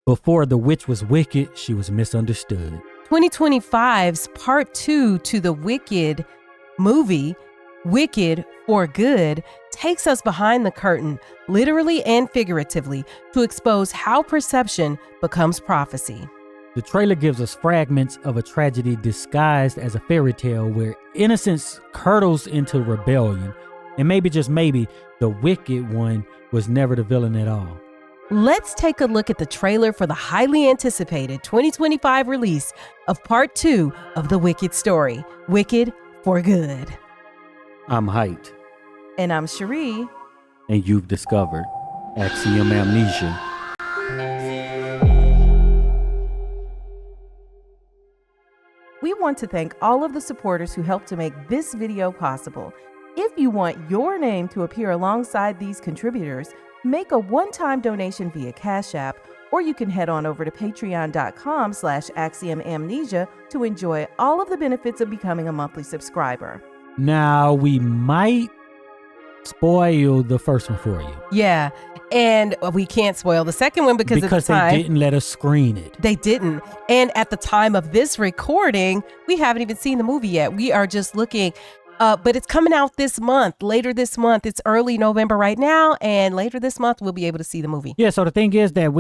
Before the witch was wicked, she was misunderstood. 2025's part 2 to the Wicked movie, Wicked for Good, takes us behind the curtain, literally and figuratively, to expose how perception becomes prophecy. The trailer gives us fragments of a tragedy disguised as a fairy tale where innocence curdles into rebellion. And maybe, just maybe, the wicked one was never the villain at all. Let's take a look at the trailer for the highly anticipated 2025 release of part 2 of the Wicked story, Wicked for Good. I'm Heit. And I'm Cheri. And you've discovered Axiom Amnesia. We want to thank all of the supporters who helped to make this video possible. If you want your name to appear alongside these contributors, make a one-time donation via Cash App, or you can head on over to patreon.com/axiomamnesia to enjoy all of the benefits of becoming a monthly subscriber. Now, we might spoil the first one for you. Yeah, and we can't spoil the second one because at the time, they didn't let us screen it. They didn't. And at the time of this recording, we haven't even seen the movie yet. We are just looking. But it's coming out this month, later this month. It's early November right now, and later this month we'll be able to see the movie. Yeah, so the thing is that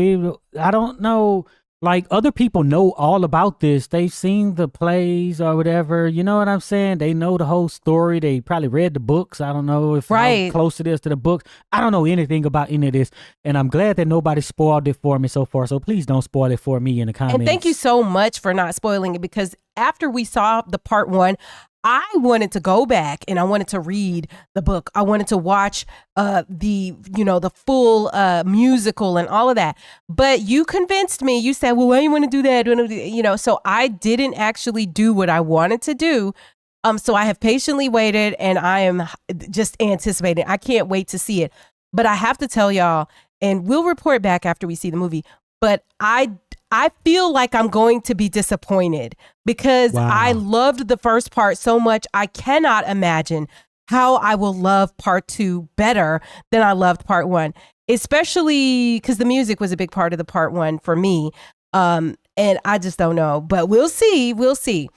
I don't know, like, other people know all about this. They've seen the plays or whatever, you know what I'm saying? They know the whole story. They probably read the books. I don't know if how close it is to the books. I don't know anything about any of this, and I'm glad that nobody spoiled it for me so far, so please don't spoil it for me in the comments. And thank you so much for not spoiling it, because after we saw the part 1, I wanted to go back and I wanted to read the book. I wanted to watch the full musical and all of that. But you convinced me. You said, well, why do you want to do that? So I didn't actually do what I wanted to do. So I have patiently waited, and I am just anticipating. I can't wait to see it. But I have to tell y'all, and we'll report back after we see the movie, but I feel like I'm going to be disappointed because I loved the first part so much. I cannot imagine how I will love part 2 better than I loved part 1, especially because the music was a big part of the part 1 for me. And I just don't know, but we'll see. We'll see.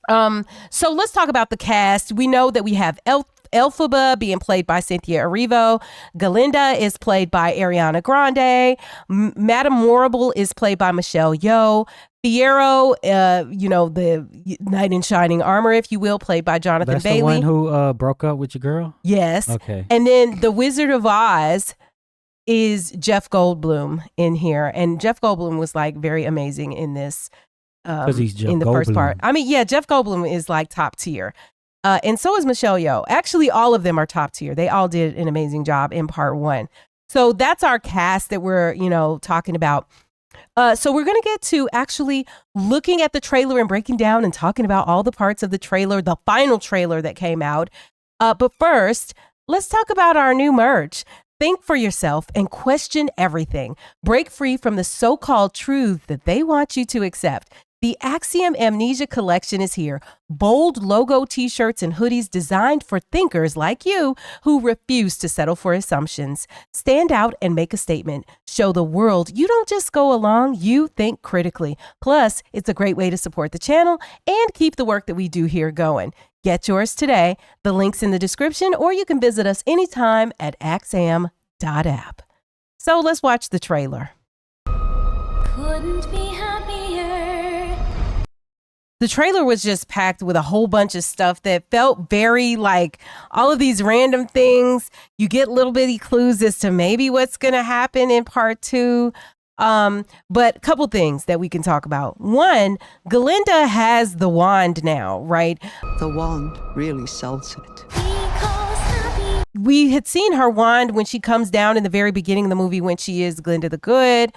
So let's talk about the cast. We know that we have Elphaba being played by Cynthia Erivo. Glinda is played by Ariana Grande. Madame Morrible is played by Michelle Yeoh. Fiyero, the knight in shining armor, if you will, played by Jonathan Bailey. That's the one who broke up with your girl? Yes. Okay. And then the Wizard of Oz is Jeff Goldblum in here. And Jeff Goldblum was like very amazing in this. Because he's Jeff in the Goldblum. First part. I mean, yeah, Jeff Goldblum is like top tier. And so is Michelle Yeoh. Actually, all of them are top tier. They all did an amazing job in part 1. So that's our cast that we're, talking about. So we're going to get to actually looking at the trailer and breaking down and talking about all the parts of the trailer, the final trailer that came out. But first, let's talk about our new merch. Think for yourself and question everything. Break free from the so-called truth that they want you to accept. The Axiom Amnesia collection is here. Bold logo t-shirts and hoodies designed for thinkers like you who refuse to settle for assumptions. Stand out and make a statement. Show the world you don't just go along, you think critically. Plus, it's a great way to support the channel and keep the work that we do here going. Get yours today. The link's in the description, or you can visit us anytime at axiom.app. So let's watch the trailer. Couldn't be happier. The trailer was just packed with a whole bunch of stuff that felt very like all of these random things. You get little bitty clues as to maybe what's going to happen in part 2. But a couple things that we can talk about. One, Glinda has the wand now, right? The wand really sells it. We had seen her wand when she comes down in the very beginning of the movie when she is Glinda the Good.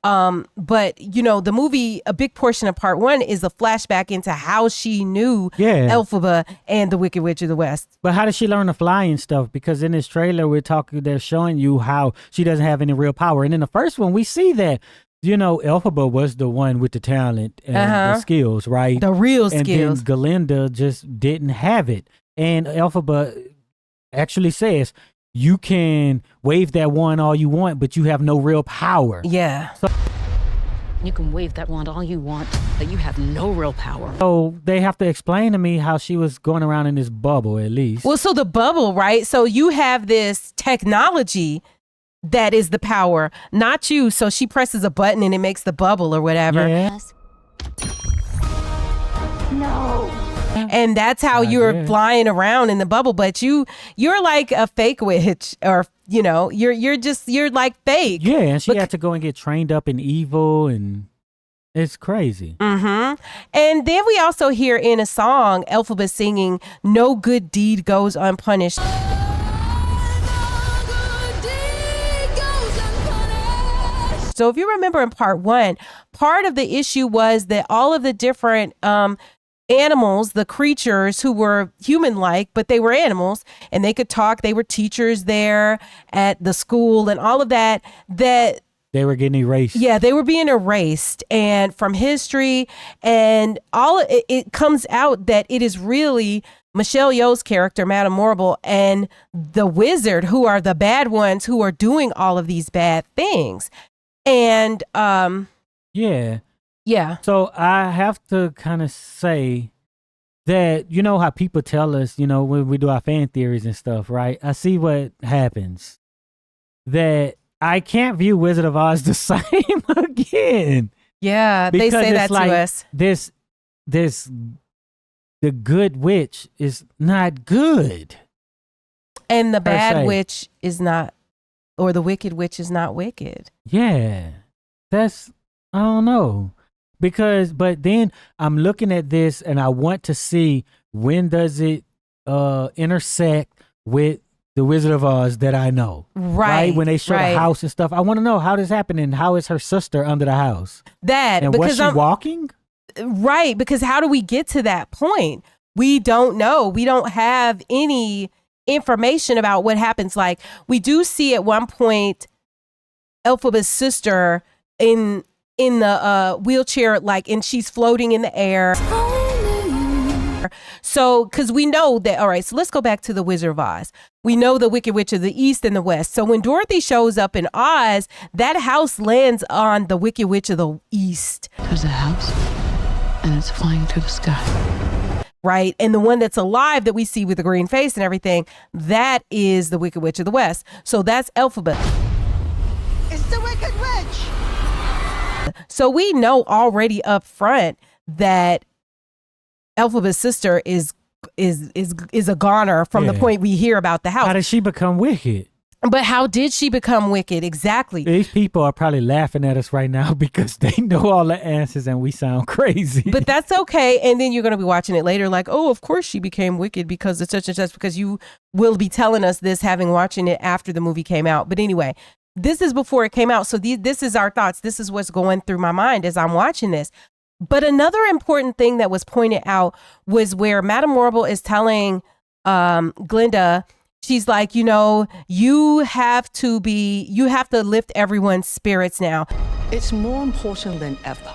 But the movie, a big portion of part 1 is a flashback into how she knew Elphaba and the Wicked Witch of the West. But how did she learn to fly and stuff? Because in this trailer, they're showing you how she doesn't have any real power. And in the first one, we see that, Elphaba was the one with the talent and the skills, right? The real skills. And then Glinda just didn't have it. And Elphaba actually says, you can wave that wand all you want, but you have no real power. Yeah. You can wave that wand all you want, but you have no real power. So they have to explain to me how she was going around in this bubble at least. Well, so the bubble, right? So you have this technology that is the power, not you. So she presses a button and it makes the bubble or whatever. Yeah. No. And that's how you're flying around in the bubble. But you're like a fake witch, or you're like fake. Yeah, and she had to go and get trained up in evil, and it's crazy. Mm-hmm. And then we also hear in a song Elphaba singing, "No good deed goes unpunished." So if you remember in part 1, part of the issue was that all of the different animals, the creatures who were human-like, but they were animals and they could talk. They were teachers there at the school and all of that They were getting erased. Yeah, they were being erased and from history, and it comes out that it is really Michelle Yeoh's character, Madame Morrible, and the wizard who are the bad ones who are doing all of these bad things. And yeah. So I have to kind of say that, you know how people tell us, when we do our fan theories and stuff, right? I see what happens. That I can't view Wizard of Oz the same again. Yeah, they Because say that it's like to us. The good witch is not good. And the bad se. witch is not, or the wicked witch is not wicked. Yeah. I don't know. But then I'm looking at this and I want to see when does it intersect with the Wizard of Oz that I know. Right. When they show the house and stuff. I want to know how this happened and how is her sister under the house. And was she walking? Right. Because how do we get to that point? We don't know. We don't have any information about what happens. Like, we do see at one point Elphaba's sister in the wheelchair, and she's floating in the air. So, because we know that, all right, so let's go back to the Wizard of Oz. We know the Wicked Witch of the East and the West. So when Dorothy shows up in Oz, that house lands on the Wicked Witch of the East. There's a house, and it's flying through the sky. Right? And the one that's alive that we see with the green face and everything, that is the Wicked Witch of the West. So that's Elphaba. It's the Wicked Witch! So we know already up front that Elphaba's sister is a goner from the point we hear about the house. How did she become wicked? But how did she become wicked? Exactly. These people are probably laughing at us right now because they know all the answers and we sound crazy. But that's okay. And then you're going to be watching it later like, oh, of course she became wicked because it's such and such, because you will be telling us this having watching it after the movie came out. But anyway, this is before it came out. So this is our thoughts. This is what's going through my mind as I'm watching this. But another important thing that was pointed out was where Madame Morrible is telling Glinda, she's like, you have to lift everyone's spirits now. It's more important than ever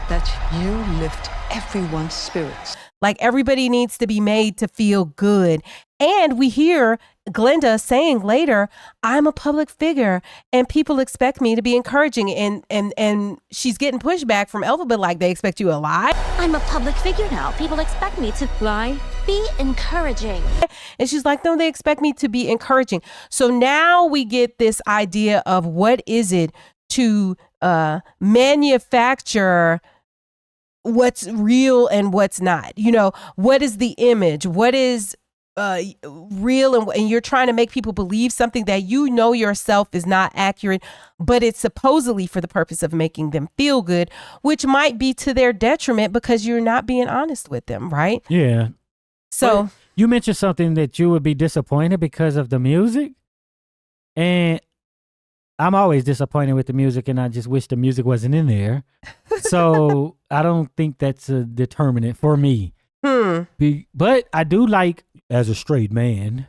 that you lift everyone's spirits. Like, everybody needs to be made to feel good. And we hear Glinda saying later, I'm a public figure and people expect me to be encouraging. And she's getting pushback from Elphaba, like, they expect you to lie. I'm a public figure now. People expect me to lie, be encouraging. And she's like, no, they expect me to be encouraging. So now we get this idea of what is it to manufacture what's real and what's not. What is the image? What is real? And you're trying to make people believe something that yourself is not accurate, but it's supposedly for the purpose of making them feel good, which might be to their detriment because you're not being honest with them, right? Yeah. So but you mentioned something that you would be disappointed because of the music. And I'm always disappointed with the music, and I just wish the music wasn't in there. So I don't think that's a determinant for me. But I do like, as a straight man,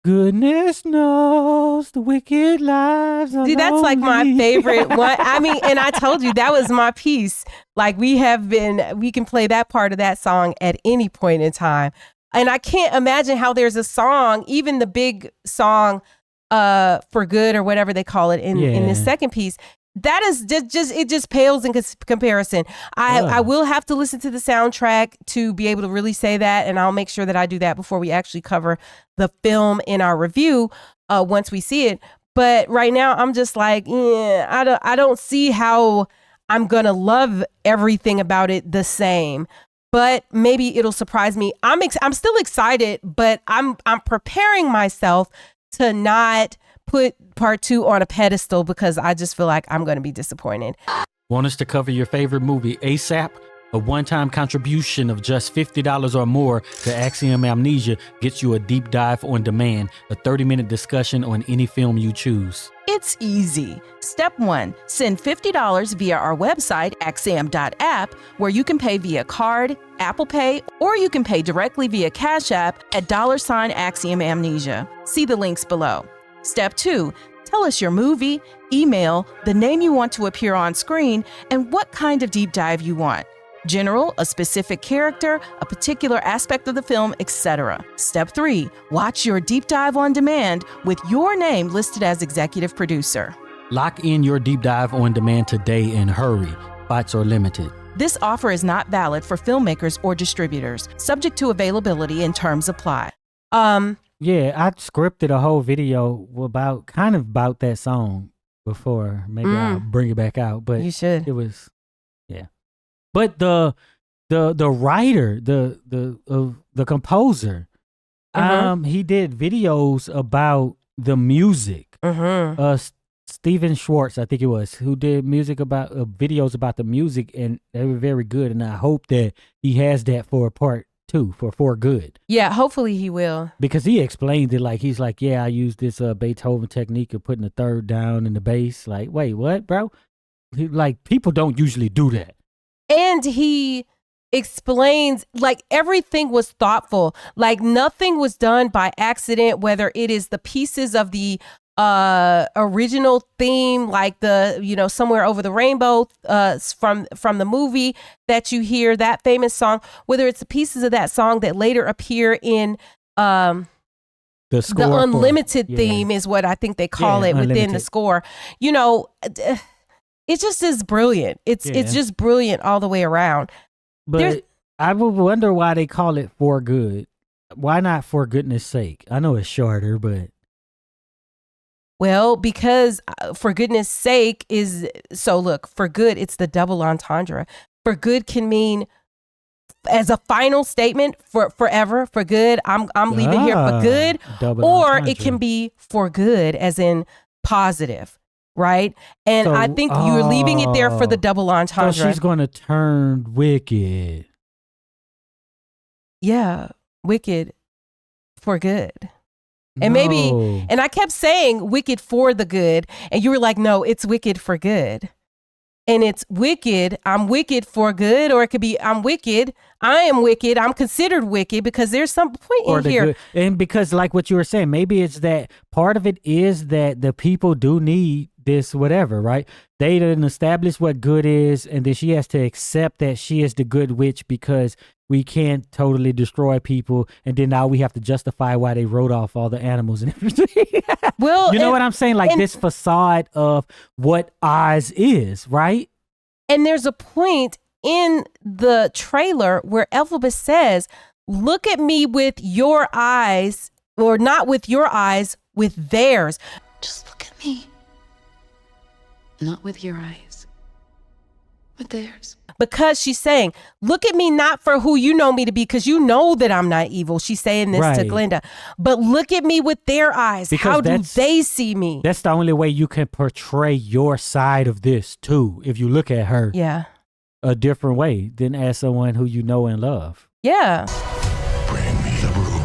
goodness knows the wicked lives are See, that's like my lonely. favorite one. I mean, and I told you that was my piece. Like, we can play that part of that song at any point in time. And I can't imagine how there's a song, even the big song, For Good or whatever they call it in this second piece. that is just it just pales in comparison. I will have to listen to the soundtrack to be able to really say that, and I'll make sure that I do that before we actually cover the film in our review once we see it. But right now I'm just like, yeah, I don't see how I'm gonna love everything about it the same. But maybe it'll surprise me. I'm still excited, but I'm preparing myself to not put part 2 on a pedestal because I just feel like I'm going to be disappointed. Want us to cover your favorite movie ASAP? A one-time contribution of just $50 or more to Axiom Amnesia gets you a deep dive on demand, a 30-minute discussion on any film you choose. It's easy. Step 1, send $50 via our website, axiom.app, where you can pay via card, Apple Pay, or you can pay directly via Cash App at $Axiom Amnesia. See the links below. Step 2, tell us your movie, email, the name you want to appear on screen, and what kind of deep dive you want. General, a specific character, a particular aspect of the film, etc. Step 3, watch your deep dive on demand with your name listed as executive producer. Lock in your deep dive on demand today and hurry. Spots are limited. This offer is not valid for filmmakers or distributors. Subject to availability and terms apply. Yeah, I scripted a whole video about that song before. Maybe I'll bring it back out, but You should. It was, yeah. But the writer, the composer, he did videos about the music. Steven Schwartz, I think it was, who did music about videos about the music, and they were very good. And I hope that he has that for part 2 for good. Yeah, hopefully he will. Because he explained it like, he's like, yeah, I used this Beethoven technique of putting the third down in the bass. Like, wait, what, bro? Like, people don't usually do that. And he explains like everything was thoughtful. Like nothing was done by accident, whether it is the pieces of the original theme, like the, Somewhere Over the Rainbow from the movie that you hear, that famous song, whether it's the pieces of that song that later appear in the Unlimited theme is what I think they call it Unlimited. within the score. It just is brilliant. It's just brilliant all the way around. But I would wonder why they call it For Good. Why not For Goodness Sake? I know it's shorter, but... Well, because for goodness sake is... So look, for good, it's the double entendre. For good can mean as a final statement for forever, for good. I'm leaving here for good. Or it can be for good as in positive. Right. And so, I think you're leaving it there for the double entendre. So she's going to turn wicked. Yeah. Wicked for good. And maybe, and I kept saying wicked for the good. And you were like, no, it's wicked for good. And it's wicked. I'm wicked for good. Or it could be I'm wicked. I am wicked. I'm considered wicked because there's some point in here. Good. And because like what you were saying, maybe it's that part of it is that the people do need this whatever, right? They didn't establish what good is, and then she has to accept that she is the good witch because we can't totally destroy people, and then now we have to justify why they wrote off all the animals and everything. Well, you know what I'm saying? Like this facade of what Oz is, right? And there's a point in the trailer where Elphaba says, look at me with your eyes, or not with your eyes, with theirs. Just look at me. Not with your eyes, with theirs. Because she's saying, look at me not for who you know me to be, because you know that I'm not evil. She's saying this to Glinda. But look at me with their eyes. Because how do they see me? That's the only way you can portray your side of this, too, if you look at her a different way than as someone who you know and love. Yeah. Bring me the broom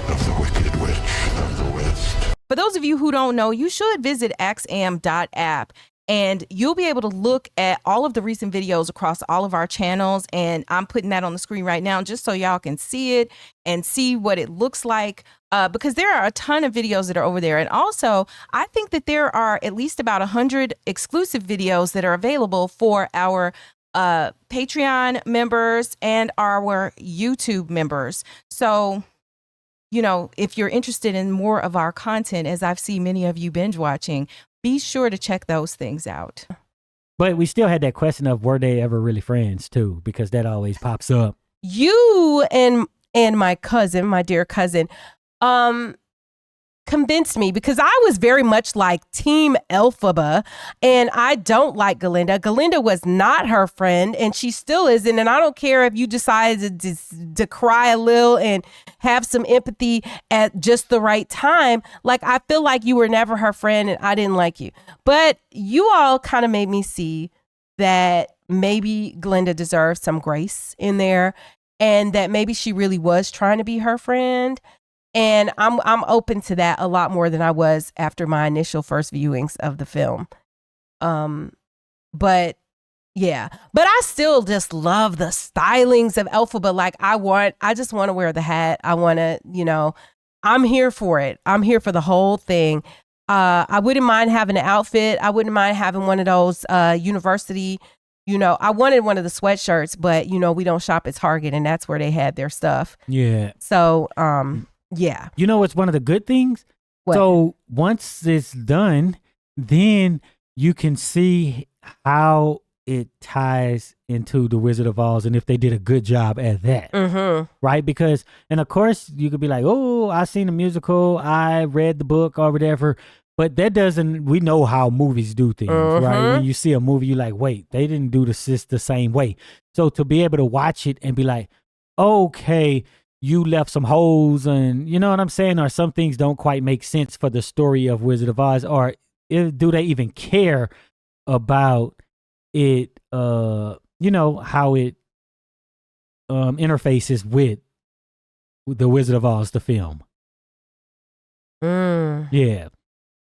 of the Wicked Witch of the West. For those of you who don't know, you should visit axiom.app. And you'll be able to look at all of the recent videos across all of our channels. And I'm putting that on the screen right now just so y'all can see it and see what it looks like. Because there are a ton of videos that are over there. And also, I think that there are at least about 100 exclusive videos that are available for our Patreon members and our YouTube members. So, if you're interested in more of our content, as I've seen many of you binge watching, be sure to check those things out. But we still had that question of were they ever really friends too, because that always pops up. You and my cousin, my dear cousin, convinced me, because I was very much like Team Elphaba, and I don't like Glinda. Glinda was not her friend, and she still isn't. And I don't care if you decide to cry a little and have some empathy at just the right time. Like, I feel like you were never her friend, and I didn't like you. But you all kind of made me see that maybe Glinda deserves some grace in there, and that maybe she really was trying to be her friend. And I'm open to that a lot more than I was after my initial first viewings of the film. But yeah, but I still just love the stylings of Elphaba. Like, I just want to wear the hat. I want to, I'm here for it. I'm here for the whole thing. I wouldn't mind having an outfit. I wouldn't mind having one of those university, I wanted one of the sweatshirts, but we don't shop at Target, and that's where they had their stuff. Yeah. So, yeah. You know what's one of the good things? What? So once it's done, then you can see how it ties into the Wizard of Oz and if they did a good job at that. Mm-hmm. Right? Because, and of course, you could be like, oh, I seen the musical, I read the book or whatever. But that doesn't, we know how movies do things, right? When you see a movie, you're like, wait, they didn't do this the same way. So to be able to watch it and be like, okay, you left some holes, and you know what I'm saying? Or some things don't quite make sense for the story of Wizard of Oz, or do they even care about it, how it interfaces with the Wizard of Oz, the film. Yeah.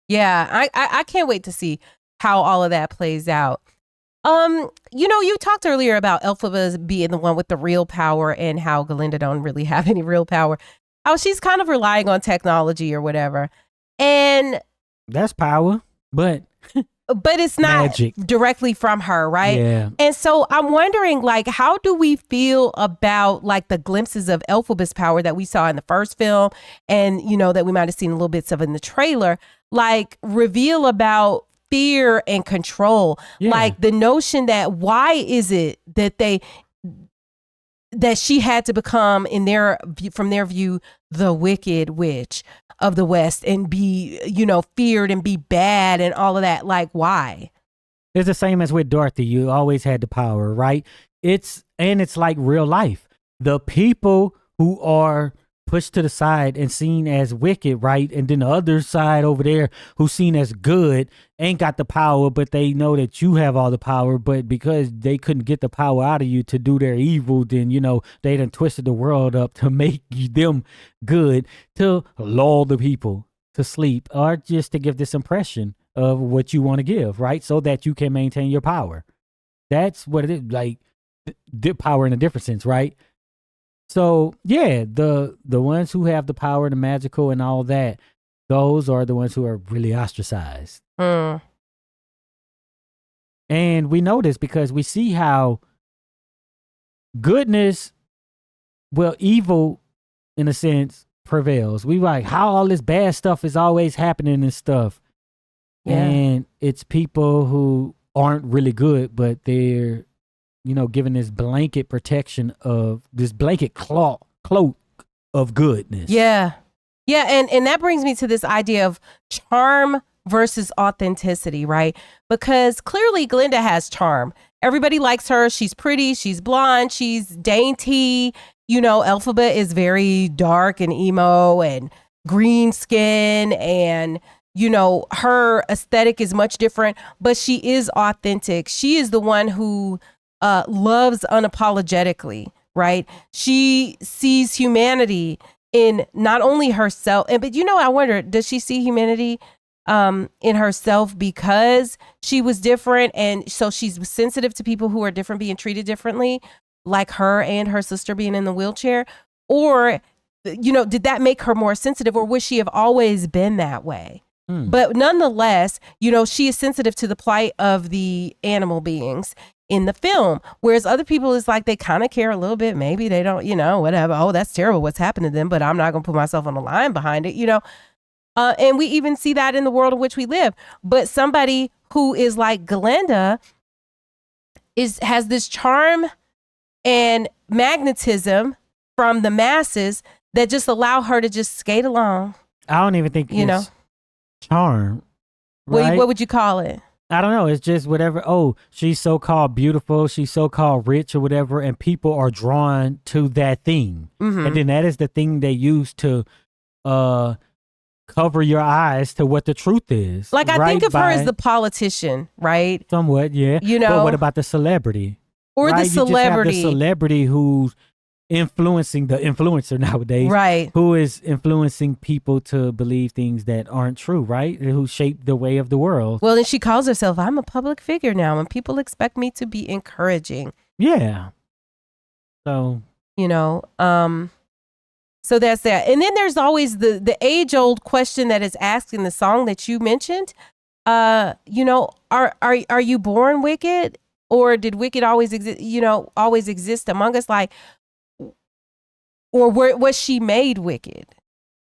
Yeah, I can't wait to see how all of that plays out. You talked earlier about Elphaba being the one with the real power and how Glinda don't really have any real power. How she's kind of relying on technology or whatever. And that's power, but it's not magic directly from her, right? Yeah. And so I'm wondering, like, how do we feel about like the glimpses of Elphaba's power that we saw in the first film, and that we might have seen little bits of in the trailer, like reveal about fear and control. Yeah. Like the notion that why is it that she had to become, from their view, the wicked witch of the West, and be, feared and be bad and all of that. Like, why? It's the same as with Dorothy. You always had the power, right? It's like real life. The people who are pushed to the side and seen as wicked, right? And then the other side over there who's seen as good ain't got the power, but they know that you have all the power. But because they couldn't get the power out of you to do their evil, then, they done twisted the world up to make them good, to lull the people to sleep, or just to give this impression of what you want to give, right? So that you can maintain your power. That's what it is, like power in a different sense, right? So yeah, the ones who have the power, the magical and all that, those are the ones who are really ostracized. And we know this because we see how evil in a sense prevails. We like how all this bad stuff is always happening and stuff. Yeah. And it's people who aren't really good, but they're given this blanket protection of this blanket cloak of goodness. Yeah. Yeah. And that brings me to this idea of charm versus authenticity, right? Because clearly Glinda has charm. Everybody likes her. She's pretty. She's blonde. She's dainty. Elphaba is very dark and emo and green skin, and her aesthetic is much different, but she is authentic. She is the one who loves unapologetically, right? She sees humanity in not only herself, but I wonder, does she see humanity in herself because she was different, and so she's sensitive to people who are different being treated differently, like her and her sister being in the wheelchair? Or did that make her more sensitive, or would she have always been that way? But nonetheless, she is sensitive to the plight of the animal beings in the film, whereas other people is like they kind of care a little bit. Maybe they don't, whatever. Oh, that's terrible what's happened to them, but I'm not gonna put myself on the line behind it. And we even see that in the world in which we live. But somebody who is like Glinda has this charm and magnetism from the masses that just allow her to just skate along. I don't even think it's charm. Right? What would you call it? I don't know. It's just whatever. Oh, she's so-called beautiful. She's so-called rich or whatever. And people are drawn to that thing. Mm-hmm. And then that is the thing they use to cover your eyes to what the truth is. Like, I think of her as the politician, right? Somewhat, yeah. You know? But what about the celebrity? Or right? the celebrity. You just have the celebrity who's influencing the influencer nowadays. Right. Who is influencing people to believe things that aren't true, right? Who shape the way of the world. Well, and she calls herself, I'm a public figure now, and people expect me to be encouraging. Yeah. So. You know, so that's that. And then there's always the age-old question that is asked in the song that you mentioned. You know, are you born wicked, or did wicked always exist? You know, always exist among us? Like, or was she made wicked?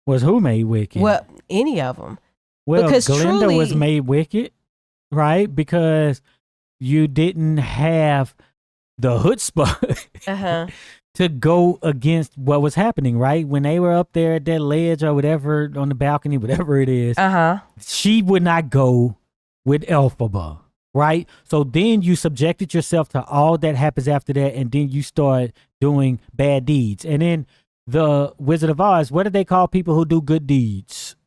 Was who made wicked? Well, any of them. Well, because Glinda was made wicked, right? Because you didn't have the chutzpah to go against what was happening, right? When they were up there at that ledge or whatever, on the balcony, whatever it is, she would not go with Elphaba, right? So then you subjected yourself to all that happens after that, and then you start doing bad deeds. And then the Wizard of Oz, what do they call people who do good deeds?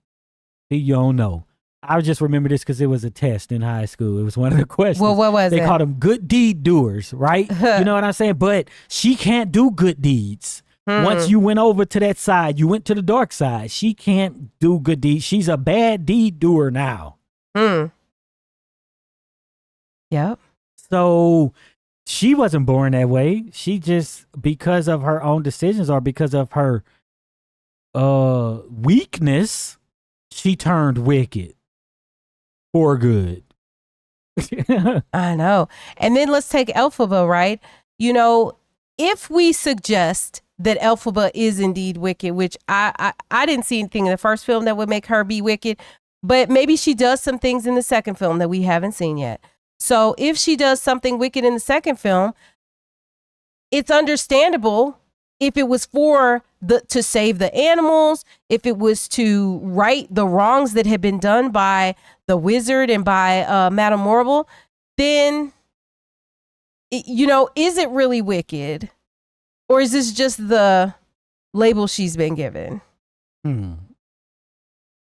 You don't know. I just remember this because it was a test in high school. It was one of the questions. Well, what was it? They called them good deed doers, right? You know what I'm saying? But she can't do good deeds. Once you went over to that side, you went to the dark side. She can't do good deeds. She's a bad deed doer now. Yep. So she wasn't born that way. She just, because of her own decisions or because of her weakness, she turned wicked. For good. I know. And then let's take Elphaba, right? You know, if we suggest that Elphaba is indeed wicked, which I didn't see anything in the first film that would make her be wicked, but maybe she does some things in the second film that we haven't seen yet. So if she does something wicked in the second film, it's understandable if it was for to save the animals, if it was to right the wrongs that had been done by the wizard and by Madame Morrible, then, you know, is it really wicked? Or is this just the label she's been given? And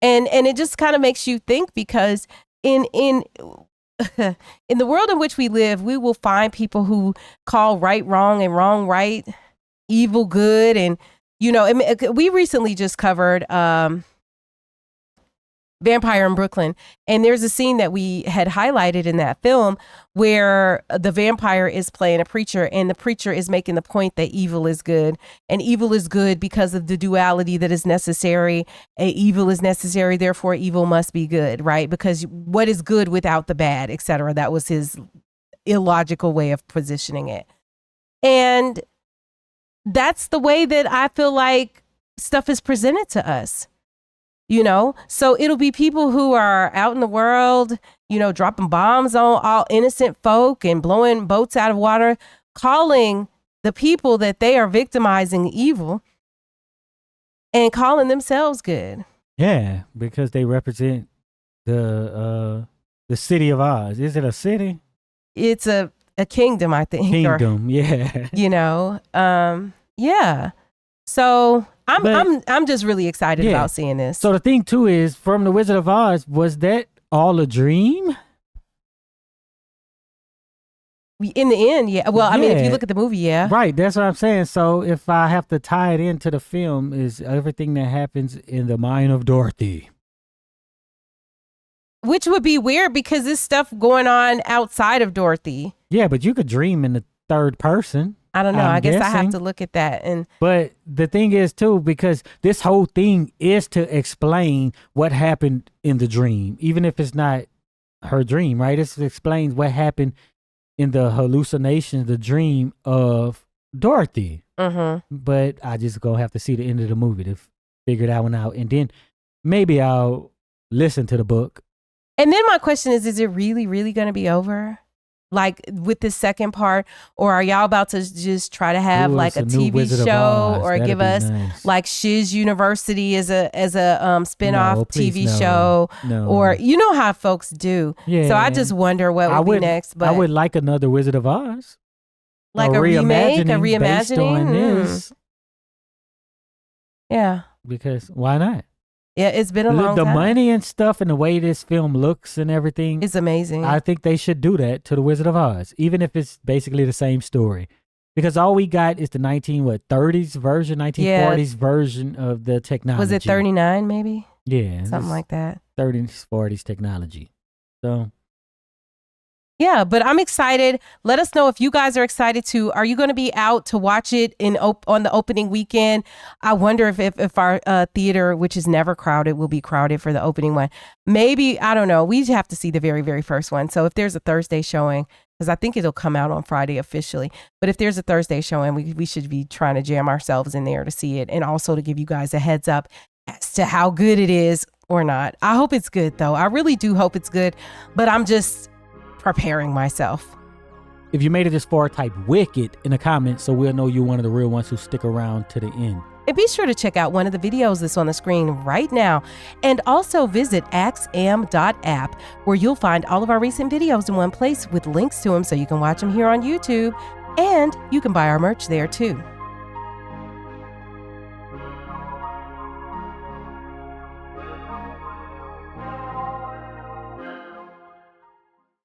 it just kind of makes you think, because in in the world in which we live, we will find people who call right wrong and wrong right, evil good. And, you know, we recently just covered Vampire in Brooklyn, and there's a scene that we had highlighted in that film where the vampire is playing a preacher, and the preacher is making the point that evil is good, and evil is good because of the duality that is necessary. Evil is necessary, therefore evil must be good, right? Because what is good without the bad, etc. That was his illogical way of positioning it. And that's the way that I feel like stuff is presented to us. You know, so it'll be people who are out in the world, you know, dropping bombs on all innocent folk and blowing boats out of water, calling the people that they are victimizing evil and calling themselves good. Yeah, because they represent the city of Oz. Is it a city? It's a kingdom, I think. Kingdom, yeah. You know, yeah. So I'm just really excited about seeing this. So the thing too is, from the Wizard of Oz, was that all a dream? In the end, yeah. Well, I mean, if you look at the movie, yeah. Right, that's what I'm saying. So if I have to tie it into the film, is everything that happens in the mind of Dorothy. Which would be weird because this stuff going on outside of Dorothy. Yeah, but you could dream in the third person. I don't know. I guess I have to look at that. But the thing is too, because this whole thing is to explain what happened in the dream, even if it's not her dream, right? It explains what happened in the hallucination, the dream of Dorothy. But I just gonna have to see the end of the movie to figure that one out, and then maybe I'll listen to the book. And then my question is it really, really going to be over? Like with this second part, or are y'all about to just try to have Ooh, like it's a new TV Wizard of show Oz. or That'd give be us nice. like Shiz University as a spinoff No, please, TV no. show? No. Or you know how folks do. Yeah. So I just wonder what would be next. But I would like another Wizard of Oz. like a remake, a reimagining based on reimagining. this. Yeah. Because why not? Yeah, it's been a long The time. money and stuff and the way this film looks and everything. It's amazing. I think they should do that to the Wizard of Oz, even if it's basically the same story. Because all we got is the 1930s version, 1940s version of the technology. Was it 39 maybe? Yeah. Something like that. 30s, 40s technology. So Yeah, but I'm excited. Let us know if you guys are excited too. Are you going to be out to watch it on the opening weekend? I wonder if our theater, which is never crowded, will be crowded for the opening one. Maybe, I don't know. We have to see the very, very first one. So if there's a Thursday showing, because I think it'll come out on Friday officially, but if there's a Thursday showing, we should be trying to jam ourselves in there to see it, and also to give you guys a heads up as to how good it is or not. I hope it's good though. I really do hope it's good, but I'm just preparing myself. if you made it this far, type Wicked in the comments so we'll know you're one of the real ones who stick around to the end. And be sure to check out one of the videos that's on the screen right now. And also visit axiom.app, where you'll find all of our recent videos in one place with links to them so you can watch them here on YouTube. And you can buy our merch there too.